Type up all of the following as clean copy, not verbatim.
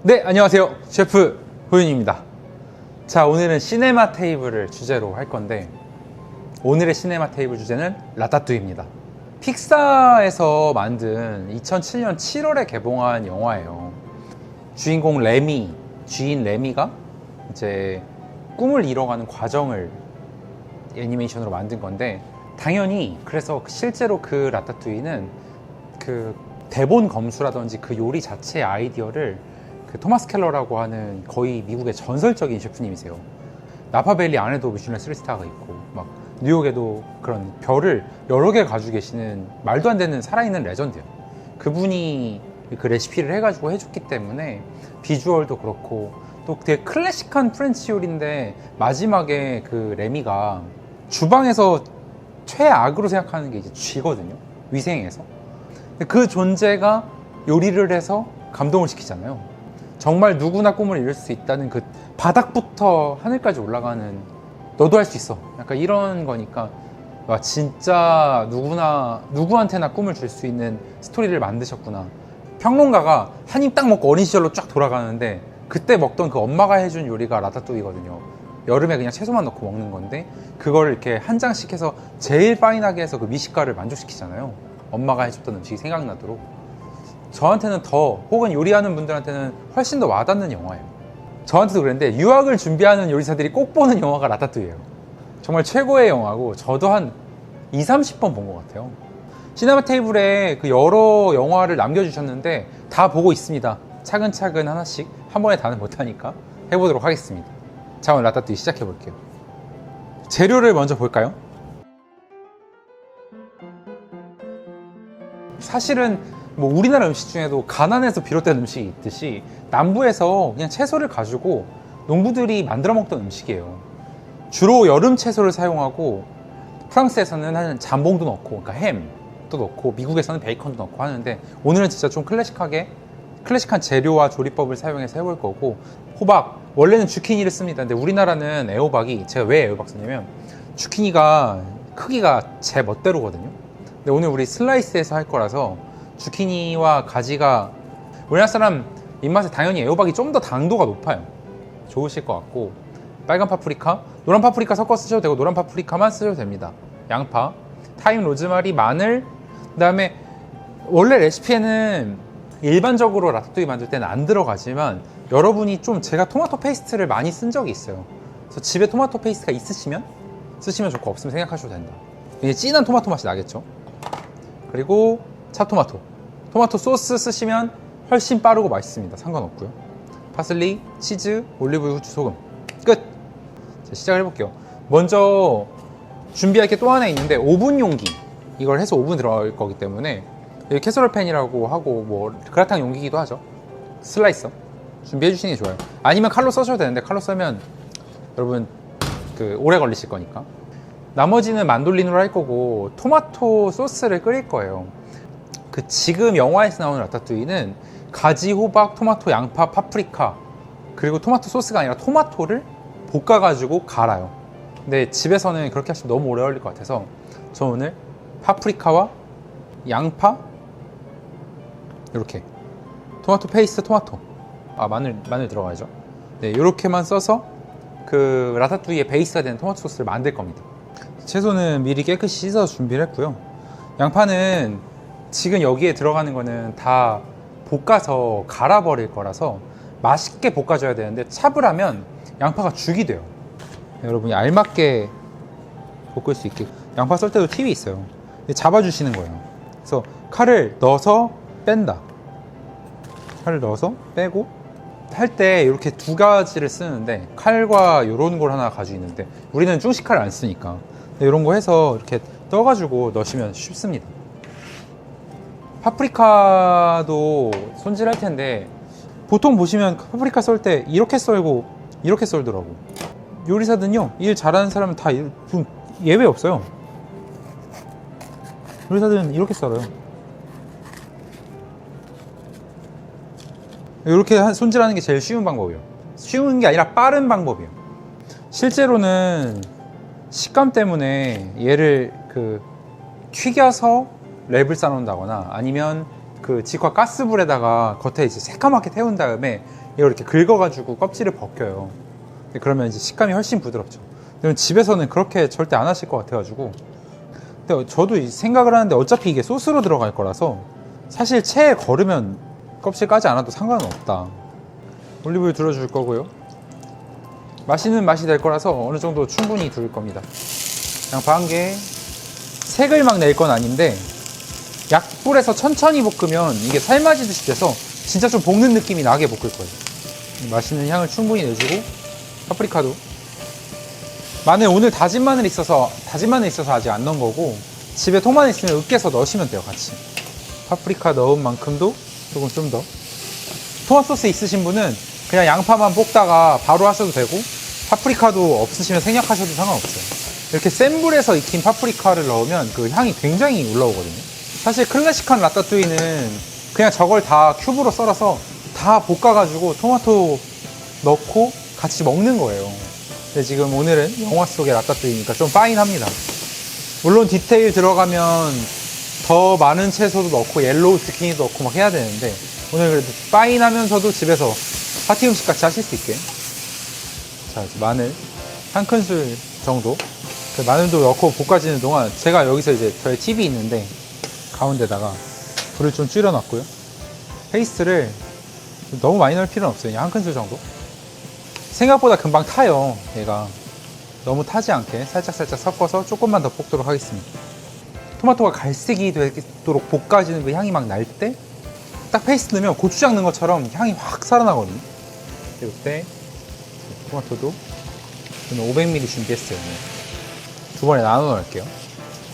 네, 안녕하세요. 셰프 호윤입니다. 자, 오늘은 시네마 테이블을 주제로 할 건데, 오늘의 시네마 테이블 주제는 라따뚜이입니다. 픽사에서 만든 2007년 7월에 개봉한 영화예요. 주인공 레미, 쥐인 레미가 이제 꿈을 이뤄가는 과정을 애니메이션으로 만든 건데, 당연히 그래서 실제로 그 라따뚜이는 그 대본 검수라든지 그 요리 자체의 아이디어를 그 토마스 켈러라고 하는 거의 미국의 전설적인 셰프님이세요. 나파밸리 안에도 미슐랭 3스타가 있고 막 뉴욕에도 그런 별을 여러 개 가지고 계시는 말도 안 되는 살아있는 레전드예요. 그분이 그 레시피를 해가지고 해줬기 때문에 비주얼도 그렇고 또 되게 클래식한 프렌치 요리인데, 마지막에 그 레미가 주방에서 최악으로 생각하는 게 이제 쥐거든요. 위생에서. 그 존재가 요리를 해서 감동을 시키잖아요. 정말 누구나 꿈을 이룰 수 있다는 그 바닥부터 하늘까지 올라가는, 너도 할 수 있어, 약간 이런 거니까, 와, 진짜 누구한테나 꿈을 줄 수 있는 스토리를 만드셨구나. 평론가가 한 입 딱 먹고 어린 시절로 쫙 돌아가는데, 그때 먹던 그 엄마가 해준 요리가 라따뚜이거든요. 여름에 그냥 채소만 넣고 먹는 건데, 그걸 이렇게 한 장씩 해서 제일 파인하게 해서 그 미식가를 만족시키잖아요. 엄마가 해줬던 음식이 생각나도록. 저한테는 더, 혹은 요리하는 분들한테는 훨씬 더 와닿는 영화예요. 저한테도 그랬는데, 유학을 준비하는 요리사들이 꼭 보는 영화가 라따뚜이예요. 정말 최고의 영화고, 저도 한 2, 30번 본 것 같아요. 시네마 테이블에 그 여러 영화를 남겨주셨는데 다 보고 있습니다. 차근차근 하나씩, 한 번에 다는 못하니까 해보도록 하겠습니다. 자, 오늘 라따뚜이 시작해볼게요. 재료를 먼저 볼까요? 사실은 뭐 우리나라 음식 중에도 가난에서 비롯된 음식이 있듯이, 남부에서 그냥 채소를 가지고 농부들이 만들어 먹던 음식이에요. 주로 여름 채소를 사용하고, 프랑스에서는 한 잠봉도 넣고, 그러니까 햄도 넣고, 미국에서는 베이컨도 넣고 하는데, 오늘은 진짜 좀 클래식한 재료와 조리법을 사용해서 해볼 거고, 호박, 원래는 주키니를 씁니다. 근데 우리나라는 애호박이, 제가 왜 애호박 쓰냐면 주키니가 크기가 제 멋대로거든요. 근데 오늘 우리 슬라이스해서 할 거라서 주키니와 가지가, 우리나라 사람 입맛에 당연히 애호박이 좀 더 당도가 높아요. 좋으실 것 같고, 빨간 파프리카, 노란 파프리카 섞어 쓰셔도 되고 노란 파프리카만 쓰셔도 됩니다. 양파, 타임, 로즈마리, 마늘, 그 다음에 원래 레시피에는 일반적으로 라따뚜이 만들 때는 안 들어가지만, 여러분이 좀, 제가 토마토 페이스트를 많이 쓴 적이 있어요. 그래서 집에 토마토 페이스트가 있으시면 쓰시면 좋고, 없으면 생각하셔도 된다. 이게 진한 토마토 맛이 나겠죠. 그리고 차토마토, 토마토 소스 쓰시면 훨씬 빠르고 맛있습니다. 상관없고요. 파슬리, 치즈, 올리브유, 후추, 소금, 끝! 자, 시작을 해볼게요. 먼저 준비할 게 또 하나 있는데, 오븐 용기, 이걸 해서 오븐 들어갈 거기 때문에 여기 캐서롤 팬이라고 하고, 뭐 그라탕 용기기도 하죠. 슬라이서 준비해 주시는 게 좋아요. 아니면 칼로 써셔도 되는데, 칼로 쓰면 여러분 그 오래 걸리실 거니까. 나머지는 만돌린으로 할 거고, 토마토 소스를 끓일 거예요. 그 지금 영화에서 나오는 라따뚜이는 가지, 호박, 토마토, 양파, 파프리카, 그리고 토마토 소스가 아니라 토마토를 볶아가지고 갈아요. 근데 집에서는 그렇게 하시면 너무 오래 걸릴 것 같아서, 저 오늘 파프리카와 양파, 이렇게 토마토 페이스트, 토마토, 마늘 들어가야죠. 네, 이렇게만 써서 그 라따뚜이의 베이스가 되는 토마토 소스를 만들 겁니다. 채소는 미리 깨끗이 씻어서 준비를 했고요. 양파는 지금 여기에 들어가는 거는 다 볶아서 갈아버릴 거라서 맛있게 볶아줘야 되는데, 차불하면 양파가 죽이 돼요. 여러분이 알맞게 볶을 수 있게, 양파 썰 때도 팁이 있어요. 잡아주시는 거예요. 그래서 칼을 넣어서 뺀다, 칼을 넣어서 빼고, 할 때 이렇게 두 가지를 쓰는데, 칼과 이런 걸 하나 가지고 있는데, 우리는 중식칼을 안 쓰니까 이런 거 해서 이렇게 떠가지고 넣으시면 쉽습니다. 파프리카도 손질할 텐데, 보통 보시면 파프리카 썰 때 이렇게 썰고 이렇게 썰더라고. 요리사들은요, 일 잘하는 사람은 다 예외 없어요. 요리사들은 이렇게 썰어요. 이렇게 손질하는 게 제일 쉬운 방법이에요. 쉬운 게 아니라 빠른 방법이에요. 실제로는 식감 때문에 얘를 튀겨서 랩을 싸놓는다거나, 아니면 그 직화 가스불에다가 겉에 이제 새까맣게 태운 다음에 이걸 이렇게 긁어가지고 껍질을 벗겨요. 그러면 이제 식감이 훨씬 부드럽죠. 근데 집에서는 그렇게 절대 안 하실 것 같아가지고. 근데 저도 생각을 하는데 어차피 이게 소스로 들어갈 거라서 사실 체에 걸으면 껍질 까지 않아도 상관은 없다. 올리브유 둘러줄 거고요. 맛있는 맛이 될 거라서 어느 정도 충분히 둘 겁니다. 양파 한 개. 색을 막 낼 건 아닌데 약불에서 천천히 볶으면 이게 삶아지듯이 돼서 진짜 좀 볶는 느낌이 나게 볶을 거예요. 맛있는 향을 충분히 내주고 파프리카도. 마늘 오늘 다진 마늘 있어서 아직 안 넣은 거고 집에 통마늘 있으면 으깨서 넣으시면 돼요. 같이 파프리카 넣은 만큼도 조금 좀 더. 토마토 소스 있으신 분은 그냥 양파만 볶다가 바로 하셔도 되고 파프리카도 없으시면 생략하셔도 상관없어요. 이렇게 센 불에서 익힌 파프리카를 넣으면 그 향이 굉장히 올라오거든요. 사실 클래식한 라따뚜이는 그냥 저걸 다 큐브로 썰어서 다 볶아가지고 토마토 넣고 같이 먹는 거예요. 근데 지금 오늘은 영화 속의 라따뚜이니까 좀 파인합니다. 물론 디테일 들어가면 더 많은 채소도 넣고 옐로우 주키니도 넣고 막 해야 되는데 오늘 그래도 파인하면서도 집에서 파티 음식 같이 하실 수 있게. 자, 이제 마늘 한 큰술 정도. 그 마늘도 넣고 볶아지는 동안 제가 여기서 이제 저의 팁이 있는데 가운데다가 불을 좀 줄여놨고요. 페이스트를 너무 많이 넣을 필요는 없어요. 그냥 한 큰술 정도. 생각보다 금방 타요. 얘가 너무 타지 않게 살짝살짝 섞어서 조금만 더 볶도록 하겠습니다. 토마토가 갈색이 되도록 볶아지는 그 향이 막 날 때 딱 페이스트 넣으면 고추장 넣은 것처럼 향이 확 살아나거든요. 이때 토마토도 저는 500ml 준비했어요. 두 번에 나눠 넣을게요.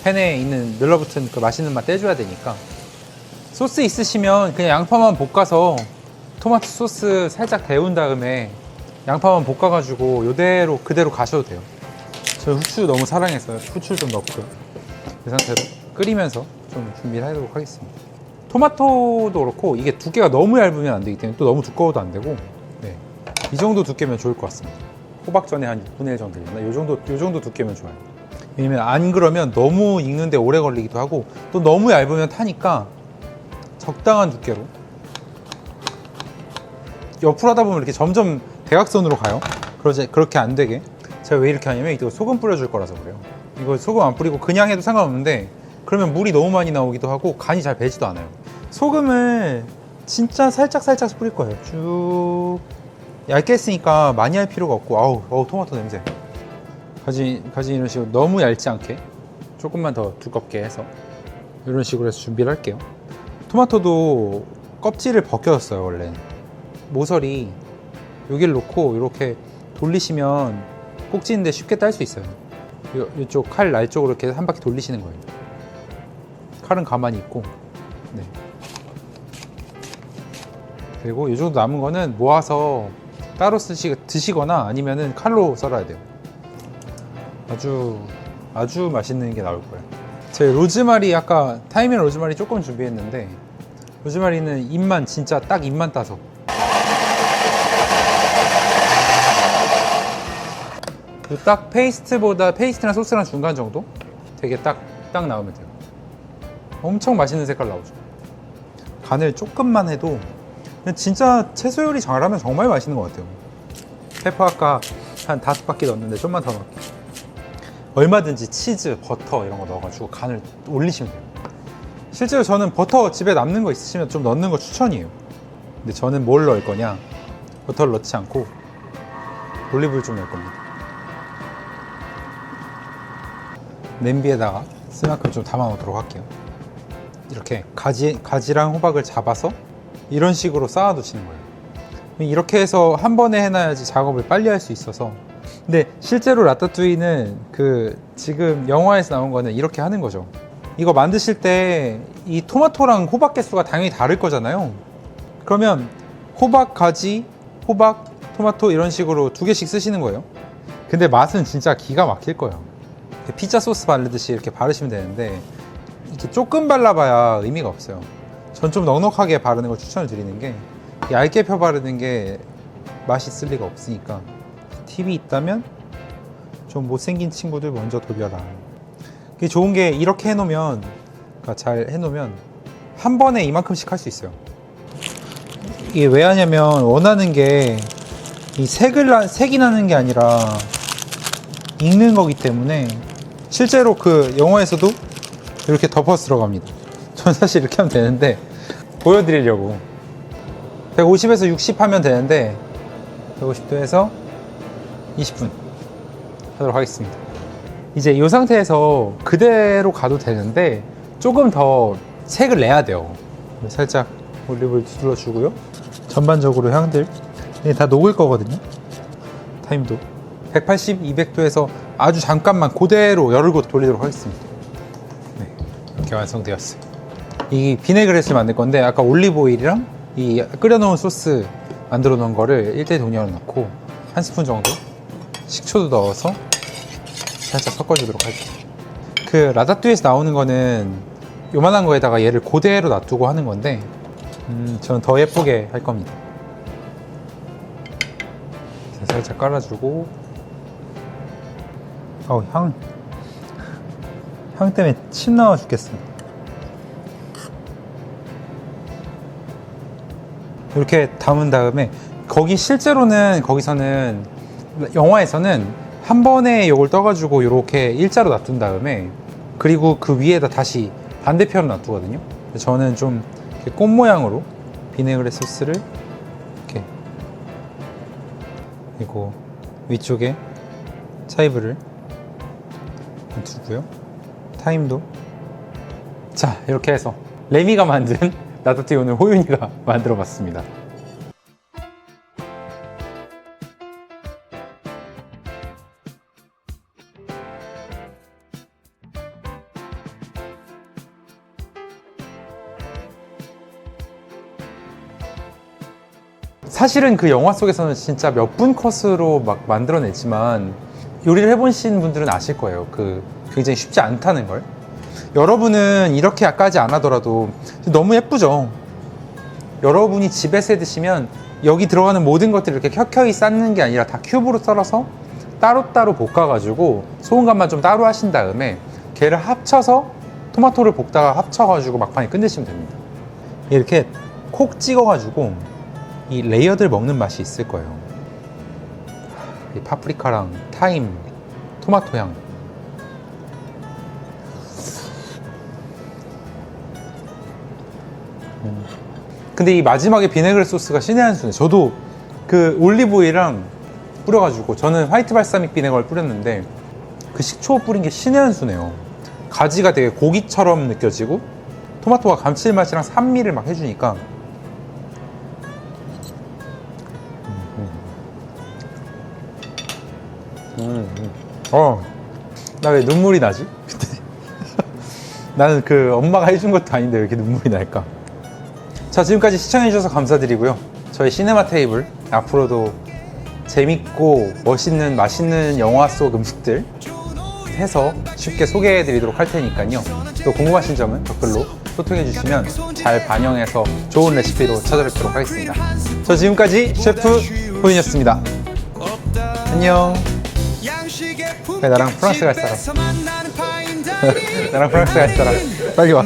팬에 있는 눌러붙은 그 맛있는 맛 떼줘야 되니까. 소스 있으시면 그냥 양파만 볶아서 토마토 소스 살짝 데운 다음에 양파만 볶아가지고 요대로 그대로 가셔도 돼요. 저 후추 너무 사랑해서 후추 좀 넣고요. 이 상태로 끓이면서 좀 준비를 하도록 하겠습니다. 토마토도 그렇고 이게 두께가 너무 얇으면 안 되기 때문에 또 너무 두꺼워도 안 되고, 네, 이 정도 두께면 좋을 것 같습니다. 호박 전에 한 6분의 1 정도 됐나? 요 정도 두께면 좋아요. 왜냐면 안 그러면 너무 익는데 오래 걸리기도 하고 또 너무 얇으면 타니까 적당한 두께로. 옆으로 하다 보면 이렇게 점점 대각선으로 가요. 그렇게 안 되게 제가 왜 이렇게 하냐면 이거 소금 뿌려줄 거라서 그래요. 이거 소금 안 뿌리고 그냥 해도 상관없는데 그러면 물이 너무 많이 나오기도 하고 간이 잘 배지도 않아요. 소금을 진짜 살짝 뿌릴 거예요. 쭉. 얇게 했으니까 많이 할 필요가 없고. 아우 토마토 냄새. 가지 이런 식으로 너무 얇지 않게 조금만 더 두껍게 해서 이런 식으로 해서 준비를 할게요. 토마토도 껍질을 벗겨졌어요. 원래 모서리 여기를 놓고 이렇게 돌리시면 꼭지인데 쉽게 딸 수 있어요. 이쪽 칼 날 쪽으로 이렇게 한 바퀴 돌리시는 거예요. 칼은 가만히 있고. 네. 그리고 이 정도 남은 거는 모아서 따로 드시거나 아니면은 칼로 썰어야 돼요. 아주 맛있는 게 나올 거예요. 제가 로즈마리 아까 타이밍 로즈마리 조금 준비했는데 로즈마리는 잎만 진짜 딱 잎만 따서 딱 페이스트랑 소스랑 중간 정도 되게 딱 나오면 돼요. 엄청 맛있는 색깔 나오죠. 간을 조금만 해도 진짜 채소 요리 잘하면 정말 맛있는 것 같아요. 페퍼 아까 한 5바퀴 넣었는데 좀만 더 넣을게요. 얼마든지 치즈, 버터 이런 거 넣어가지고 간을 올리시면 돼요. 실제로 저는 버터 집에 남는 거 있으시면 좀 넣는 거 추천이에요. 근데 저는 뭘 넣을 거냐, 버터를 넣지 않고 올리브유 좀 넣을 겁니다. 냄비에다가 쓸 만큼 좀 담아 놓도록 할게요. 이렇게 가지랑 호박을 잡아서 이런 식으로 쌓아 두시는 거예요. 이렇게 해서 한 번에 해놔야지 작업을 빨리 할 수 있어서. 근데 실제로 라따뚜이는 지금 영화에서 나온 거는 이렇게 하는 거죠. 이거 만드실 때 이 토마토랑 호박 개수가 당연히 다를 거잖아요. 그러면 호박 가지, 호박, 토마토 이런 식으로 2개씩 쓰시는 거예요. 근데 맛은 진짜 기가 막힐 거예요. 피자 소스 바르듯이 이렇게 바르시면 되는데 이렇게 조금 발라봐야 의미가 없어요. 전 좀 넉넉하게 바르는 걸 추천을 드리는 게, 얇게 펴 바르는 게 맛이 있을 리가 없으니까. 팁이 있다면 좀 못생긴 친구들 먼저 돌려라. 그게 좋은 게 이렇게 해놓으면, 그러니까 잘 해놓으면 한 번에 이만큼씩 할 수 있어요. 이게 왜 하냐면 원하는 게 이 색이 나는 게 아니라 익는 거기 때문에 실제로 그 영화에서도 이렇게 덮어서 들어갑니다. 전 사실 이렇게 하면 되는데 보여드리려고 150에서 60 하면 되는데 150도에서 20분 하도록 하겠습니다. 이제 이 상태에서 그대로 가도 되는데 조금 더 색을 내야 돼요. 살짝 올리브를 두들러 주고요. 전반적으로 향들 다 녹을 거거든요. 타임도 180, 200도에서 아주 잠깐만 그대로 열고 돌리도록 하겠습니다. 네, 이렇게 완성되었어요. 이 비네그렛을 만들 건데 아까 올리브 오일이랑 이 끓여놓은 소스 만들어 놓은 거를 1대1 동량으로 넣고 한 스푼 정도 식초도 넣어서 살짝 섞어주도록 할게요. 그 라따뚜이에서 나오는 거는 요만한 거에다가 얘를 그대로 놔두고 하는 건데 저는 더 예쁘게 할 겁니다. 살짝 깔아주고 향 때문에 침 나와 죽겠습니다. 이렇게 담은 다음에 거기서는 영화에서는 한 번에 이걸 떠가지고 이렇게 일자로 놔둔 다음에 그리고 그 위에다 다시 반대편으로 놔두거든요. 저는 좀 이렇게 꽃 모양으로 비네그레 소스를 이렇게 그리고 위쪽에 차이브를 두고요. 타임도 자 이렇게 해서 레미가 만든 라따뚜이 오늘 호윤이가 만들어 봤습니다. 사실은 그 영화 속에서는 진짜 몇 분 컷으로 막 만들어냈지만 요리를 해보신 분들은 아실 거예요. 굉장히 쉽지 않다는 걸. 여러분은 이렇게까지 안 하더라도 너무 예쁘죠. 여러분이 집에서 해 드시면 여기 들어가는 모든 것들을 이렇게 켜켜이 쌓는 게 아니라 다 큐브로 썰어서 따로따로 볶아가지고 소금간만 좀 따로 하신 다음에 걔를 합쳐서 토마토를 볶다가 합쳐가지고 막판에 끝내시면 됩니다. 이렇게 콕 찍어가지고 이 레이어들 먹는 맛이 있을 거예요. 이 파프리카랑 타임, 토마토 향. 근데 이 마지막에 비네그레 소스가 신의 한 수네. 저도 그 올리브 오일이랑 뿌려가지고 저는 화이트 발사믹 비네거를 뿌렸는데 그 식초 뿌린 게 신의 한 수네요. 가지가 되게 고기처럼 느껴지고 토마토가 감칠맛이랑 산미를 막 해주니까 나 왜 눈물이 나지? 그때 나는 그 엄마가 해준 것도 아닌데 왜 이렇게 눈물이 날까? 자, 지금까지 시청해주셔서 감사드리고요. 저희 시네마 테이블 앞으로도 재밌고 멋있는 맛있는 영화 속 음식들 해서 쉽게 소개해드리도록 할 테니까요. 또 궁금하신 점은 댓글로 소통해주시면 잘 반영해서 좋은 레시피로 찾아뵙도록 하겠습니다. 저 지금까지 셰프 호윤이었습니다. 안녕. 나랑 프랑스 갈 사람. 나랑 프랑스 갈 사람. 빨리 와.